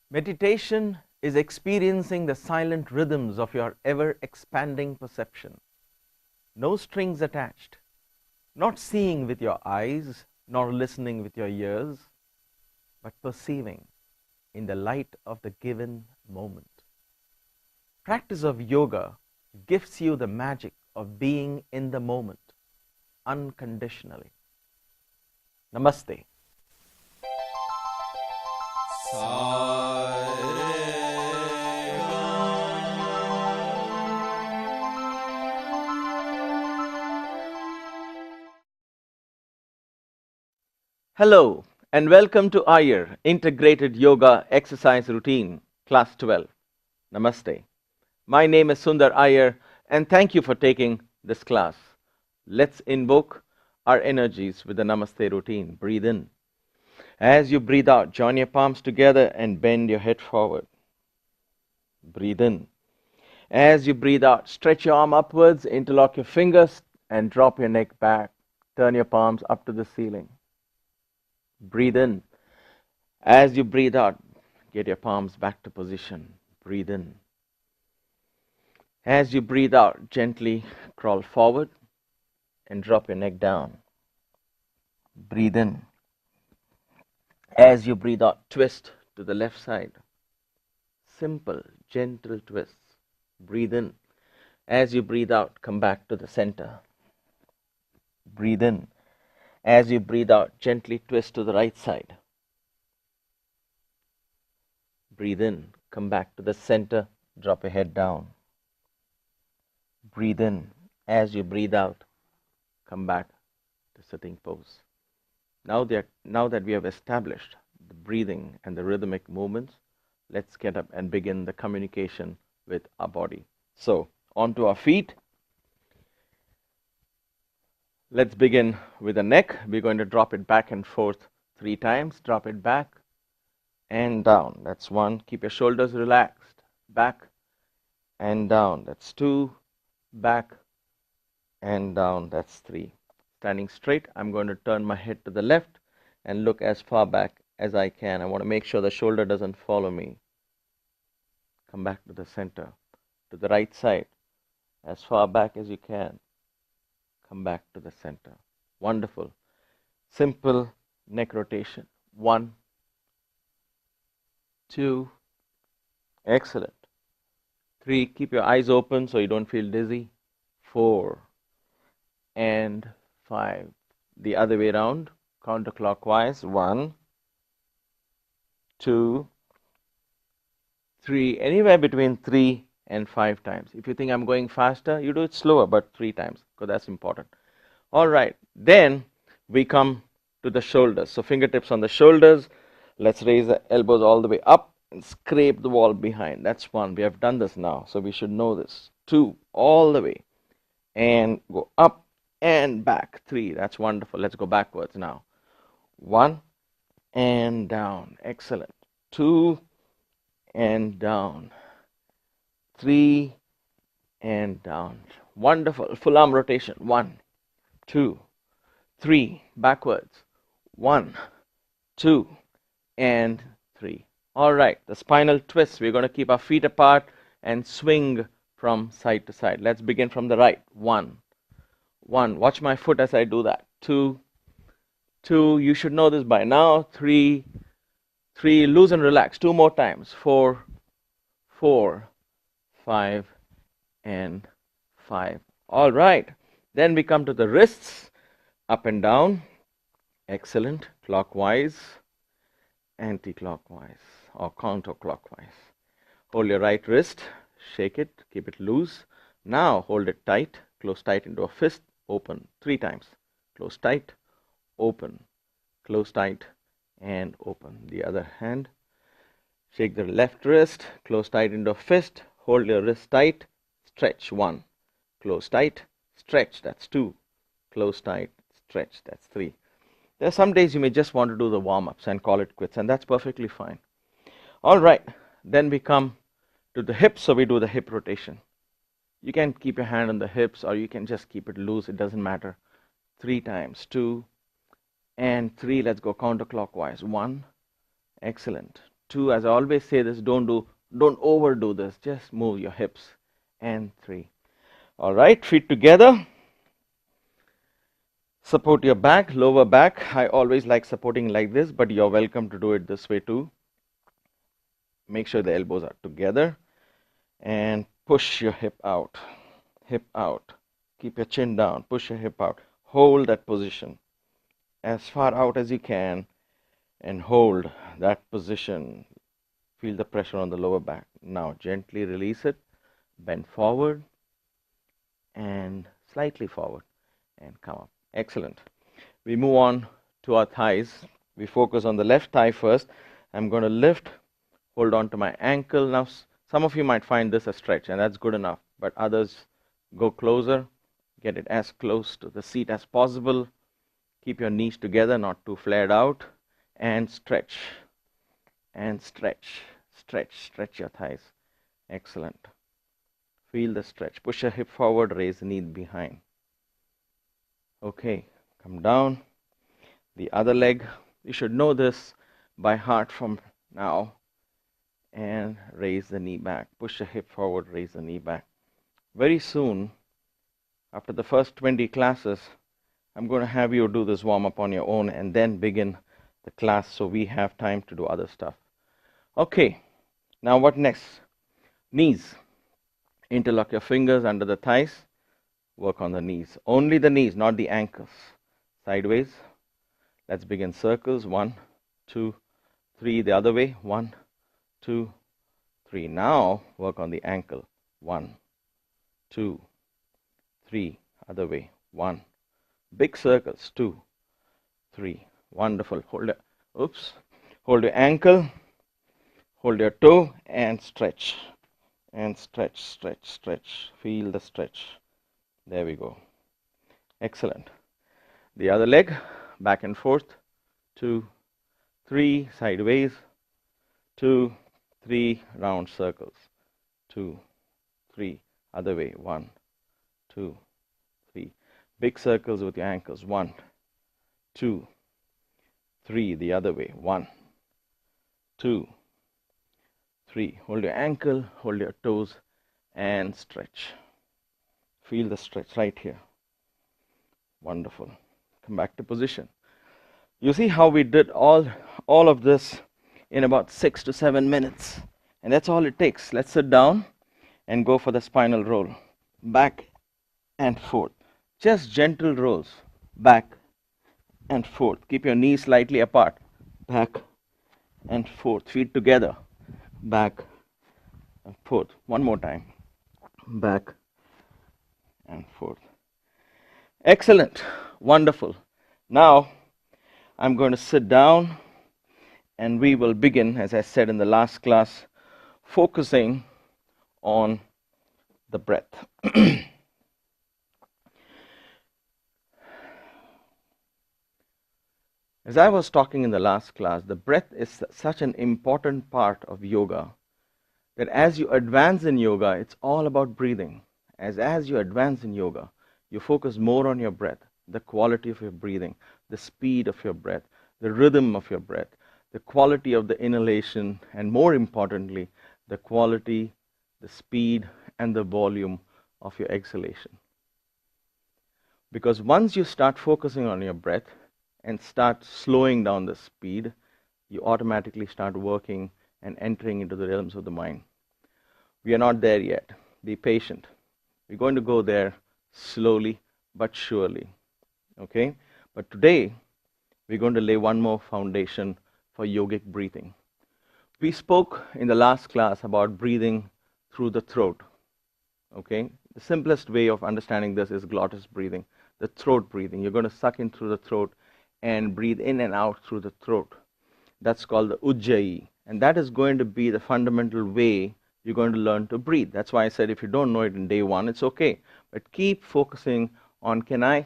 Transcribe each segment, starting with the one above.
Meditation is experiencing the silent rhythms of your ever-expanding perception. No strings attached, not seeing with your eyes, nor listening with your ears, but perceiving in the light of the given moment. Practice of yoga gives you the magic of being in the moment, unconditionally. Namaste. Hello and welcome to our Integrated Yoga Exercise Routine, Class 12. Namaste. My name is Sundar Iyer and thank you for taking this class. Let's invoke our energies with the Namaste Routine. Breathe in. As you breathe out, join your palms together and bend your head forward. Breathe in. As you breathe out, stretch your arm upwards, interlock your fingers and drop your neck back. Turn your palms up to the ceiling. Breathe in. As you breathe out, get your palms back to position. Breathe in. As you breathe out, gently crawl forward and drop your neck down. Breathe in. As you breathe out, twist to the left side. Simple, gentle twists. Breathe in. As you breathe out, come back to the center. Breathe in. As you breathe out, gently twist to the right side. Breathe in, come back to the center, drop your head down. Breathe in. As you breathe out, come back to sitting pose. Now that we have established the breathing and the rhythmic movements, let's get up and begin the communication with our body. So, onto our feet. Let's begin with the neck. We're going to drop it back and forth 3 times. Drop it back and down. That's 1. Keep your shoulders relaxed. Back and down. That's 2. Back and down. That's 3. Standing straight, I'm going to turn my head to the left and look as far back as I can. I want to make sure the shoulder doesn't follow me. Come back to the center. To the right side, as far back as you can. Come back to the center. Wonderful. Simple neck rotation. 1, 2, excellent. 3, keep your eyes open so you don't feel dizzy. 4 and 5. The other way around, counterclockwise. 1, 2, 3, anywhere between 3 and 5 times. If you think I'm going faster, you do it slower, but 3 times, because that's important. All right, then we come to the shoulders. So fingertips on the shoulders. Let's raise the elbows all the way up and scrape the wall behind. That's 1. We have done this now, so we should know this. 2, all the way. And go up and back. 3, that's wonderful. Let's go backwards now. 1 and down. Excellent. 2 and down. 3 and down. Wonderful. Full arm rotation. 1, 2, 3. Backwards. 1, 2, and 3. All right. The spinal twist. We're going to keep our feet apart and swing from side to side. Let's begin from the right. 1. Watch my foot as I do that. 2. You should know this by now. 3. Loose and relax. 2 more times. 4. 5 and 5. All right. Then we come to the wrists. Up and down. Excellent. Clockwise. Anti-clockwise or counterclockwise. Hold your right wrist. Shake it. Keep it loose. Now hold it tight. Close tight into a fist. Open 3 times. Close tight. Open. Close tight and open. The other hand. Shake the left wrist. Close tight into a fist. Hold your wrist tight. Stretch. 1. Close tight. Stretch. That's 2. Close tight. Stretch. That's 3. There are some days you may just want to do the warm-ups and call it quits, and that's perfectly fine. All right. Then we come to the hips, so we do the hip rotation. You can keep your hand on the hips or you can just keep it loose. It doesn't matter. 3 times. 2 and 3. Let's go counterclockwise. 1. Excellent. 2. As I always say this, don't overdo this. Just move your hips. And 3. All right, feet together. Support your back, lower back. I always like supporting like this, but you're welcome to do it this way too. Make sure the elbows are together and push your hip out. Hip out. Keep your chin down. Push your hip out. Hold that position as far out as you can and hold that position. Feel the pressure on the lower back. Now gently release it. Bend forward and slightly forward and come up. Excellent. We move on to our thighs. We focus on the left thigh first. I'm going to lift, hold on to my ankle. Now, some of you might find this a stretch, and that's good enough. But others, go closer. Get it as close to the seat as possible. Keep your knees together, not too flared out. And stretch. And stretch. Stretch. Stretch your thighs. Excellent. Feel the stretch. Push your hip forward, raise the knee behind. Okay, come down. The other leg, you should know this by heart from now. And raise the knee back. Push your hip forward, raise the knee back. Very soon, after the first 20 classes, I'm going to have you do this warm-up on your own and then begin the class so we have time to do other stuff. Okay, now what next? Knees. Interlock your fingers under the thighs. Work on the knees. Only the knees, not the ankles. Sideways. Let's begin circles. 1, 2, 3. The other way. 1, 2, 3. Now work on the ankle. 1, 2, 3. Other way. 1. Big circles. 2, 3. Wonderful. Hold your ankle. Hold your toe and stretch. And stretch, stretch, stretch. Feel the stretch. There we go. Excellent. The other leg, back and forth. 2, 3, sideways. 2, 3, round circles. 2, 3, other way. 1, 2, 3. Big circles with your ankles. 1, 2, 3, the other way. 1, 2, 3. Hold your ankle, hold your toes, and stretch. Feel the stretch right here. Wonderful. Come back to position. You see how we did all of this in about 6 to 7 minutes. And that's all it takes. Let's sit down and go for the spinal roll. Back and forth. Just gentle rolls. Back and forth. Keep your knees slightly apart. Back and forth. Feet together. Back and forth. One more time. Back and forth. Excellent. Wonderful. Now, I'm going to sit down and we will begin, as I said in the last class, focusing on the breath. As I was talking in the last class, the breath is such an important part of yoga that as you advance in yoga, it's all about breathing. As you advance in yoga, you focus more on your breath, the quality of your breathing, the speed of your breath, the rhythm of your breath, the quality of the inhalation, and more importantly, the quality, the speed, and the volume of your exhalation. Because once you start focusing on your breath and start slowing down the speed, you automatically start working and entering into the realms of the mind. We are not there yet. Be patient. We're going to go there slowly but surely. Okay? But today, we're going to lay one more foundation for yogic breathing. We spoke in the last class about breathing through the throat. Okay? The simplest way of understanding this is glottis breathing, the throat breathing. You're going to suck in through the throat and breathe in and out through the throat. That's called the Ujjayi. And that is going to be the fundamental way you're going to learn to breathe. That's why I said if you don't know it in day one, it's okay. But keep focusing on, can I?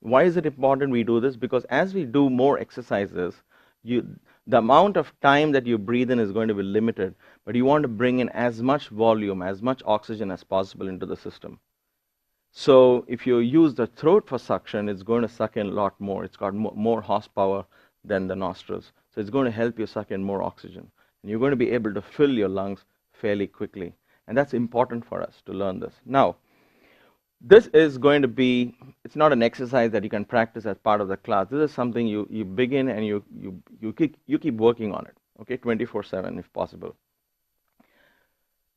Why is it important we do this? Because as we do more exercises, the amount of time that you breathe in is going to be limited, but you want to bring in as much volume, as much oxygen as possible into the system. So if you use the throat for suction, it's going to suck in a lot more. It's got more horsepower than the nostrils. So it's going to help you suck in more oxygen. And you're going to be able to fill your lungs fairly quickly. And that's important for us to learn this. Now, this is going to be, it's not an exercise that you can practice as part of the class. This is something you begin and you keep working on it, okay, 24/7 if possible.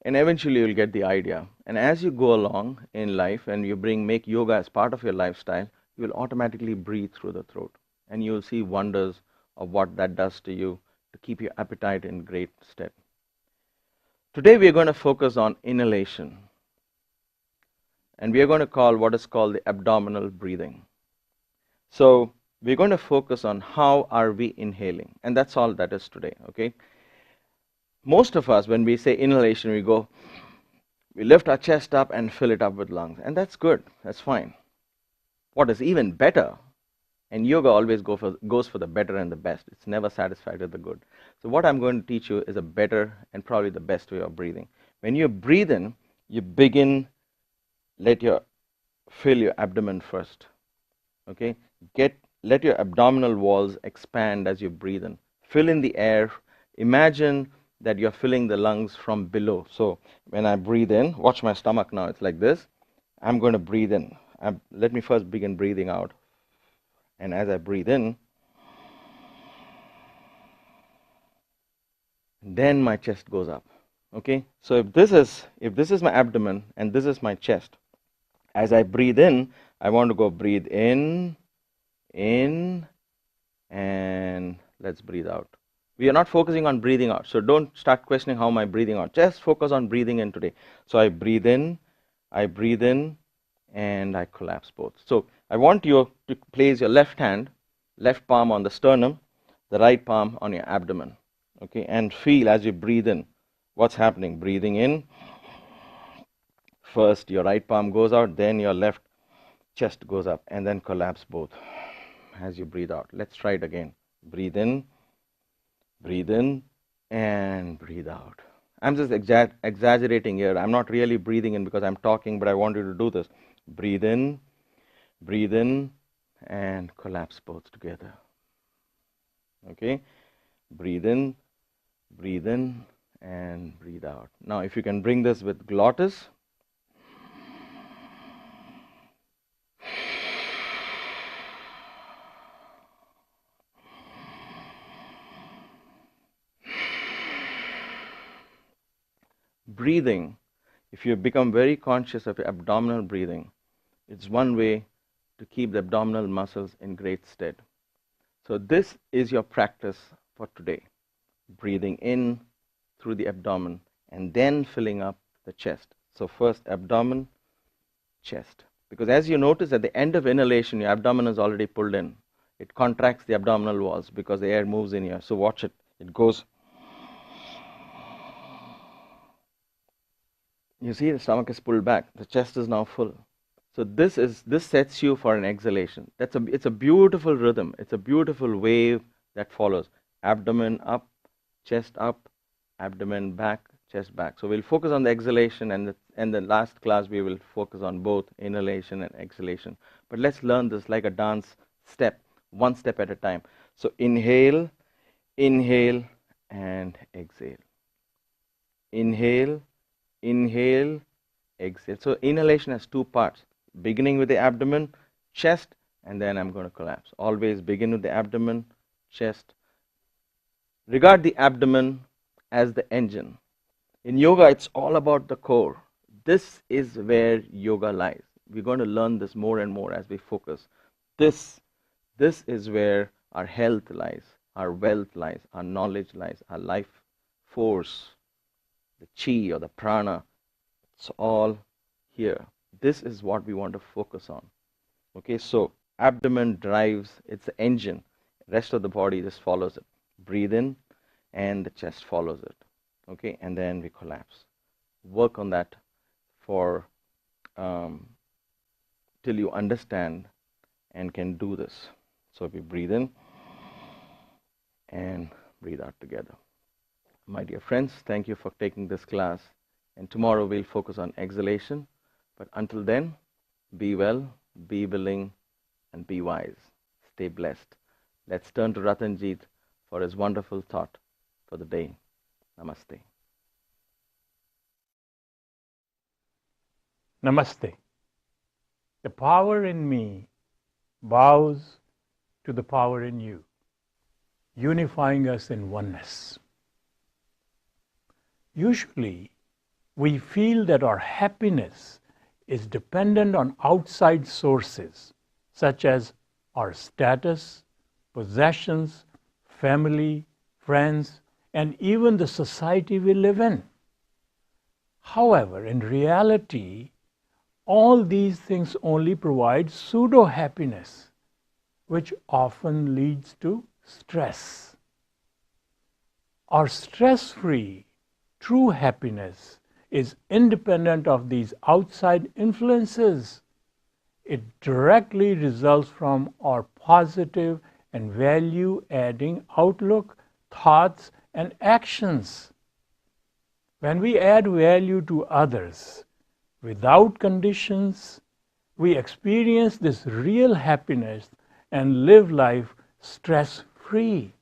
And eventually you'll get the idea. And as you go along in life and you make yoga as part of your lifestyle, you will automatically breathe through the throat. And you'll see wonders of what that does to you to keep your appetite in great stead. Today we are going to focus on inhalation. And we are going to call what is called the abdominal breathing. So we're going to focus on how are we inhaling. And that's all that is today, okay? Most of us, when we say inhalation, we lift our chest up and fill it up with lungs. And that's good. That's fine. What is even better, and yoga always goes for the better and the best. It's never satisfied with the good. So what I'm going to teach you is a better and probably the best way of breathing. When you breathe in, you begin, fill your abdomen first. Okay? Let your abdominal walls expand as you breathe in. Fill in the air. Imagine that you're filling the lungs from below. So when I breathe in, watch my stomach now, it's like this. I'm going to breathe in. Let me first begin breathing out. And as I breathe in, then my chest goes up. Okay? So if this is my abdomen and this is my chest, as I breathe in, I want to go breathe in, and let's breathe out. We are not focusing on breathing out, so don't start questioning how am I breathing out. Just focus on breathing in today. So I breathe in, and I collapse both. So I want you to place your left palm on the sternum, the right palm on your abdomen, okay, and feel as you breathe in what's happening. Breathing in, first your right palm goes out, then your left chest goes up, and then collapse both as you breathe out. Let's try it again. Breathe in, and breathe out. I'm just exaggerating here. I'm not really breathing in because I'm talking, but I want you to do this. Breathe in, and collapse both together. Okay? Breathe in, and breathe out. Now, if you can bring this with glottis. Breathing, if you become very conscious of your abdominal breathing, it's one way to keep the abdominal muscles in great stead. So this is your practice for today. Breathing in through the abdomen and then filling up the chest. So first abdomen, chest. Because as you notice at the end of inhalation, your abdomen is already pulled in. It contracts the abdominal walls because the air moves in here. So watch it. It goes. You see the stomach is pulled back. The chest is now full. So this sets you for an exhalation. It's a beautiful rhythm. It's a beautiful wave that follows. Abdomen up, chest up, abdomen back, chest back. So we'll focus on the exhalation, and the last class we will focus on both inhalation and exhalation. But let's learn this like a dance step, one step at a time. So inhale, and exhale. Inhale, exhale. So inhalation has two parts. Beginning with the abdomen, chest, and then I'm going to collapse. Always begin with the abdomen, chest. Regard the abdomen as the engine. In yoga, it's all about the core. This is where yoga lies. We're going to learn this more and more as we focus. This is where our health lies, our wealth lies, our knowledge lies, our life force, the chi or the prana. It's all here. This is what we want to focus on. Okay, so abdomen drives, it's the engine. Rest of the body just follows it. Breathe in, and the chest follows it. Okay, and then we collapse. Work on that for till you understand and can do this. So we breathe in and breathe out together. My dear friends, thank you for taking this class. And tomorrow we'll focus on exhalation. But until then, Be well, be willing, and be wise. Stay blessed. Let's turn to Ratanjit for his wonderful thought for the day. Namaste. Namaste. The power in me bows to the power in you, unifying us in oneness. Usually, we feel that our happiness is dependent on outside sources, such as our status, possessions, family, friends, and even the society we live in. However, in reality, all these things only provide pseudo-happiness, which often leads to stress. Our stress-free, true happiness is independent of these outside influences. It directly results from our positive and value-adding outlook, thoughts, and actions. When we add value to others without conditions, we experience this real happiness and live life stress-free.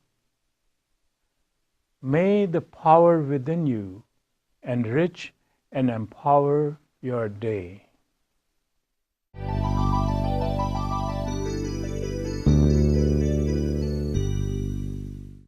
May the power within you enrich and empower your day.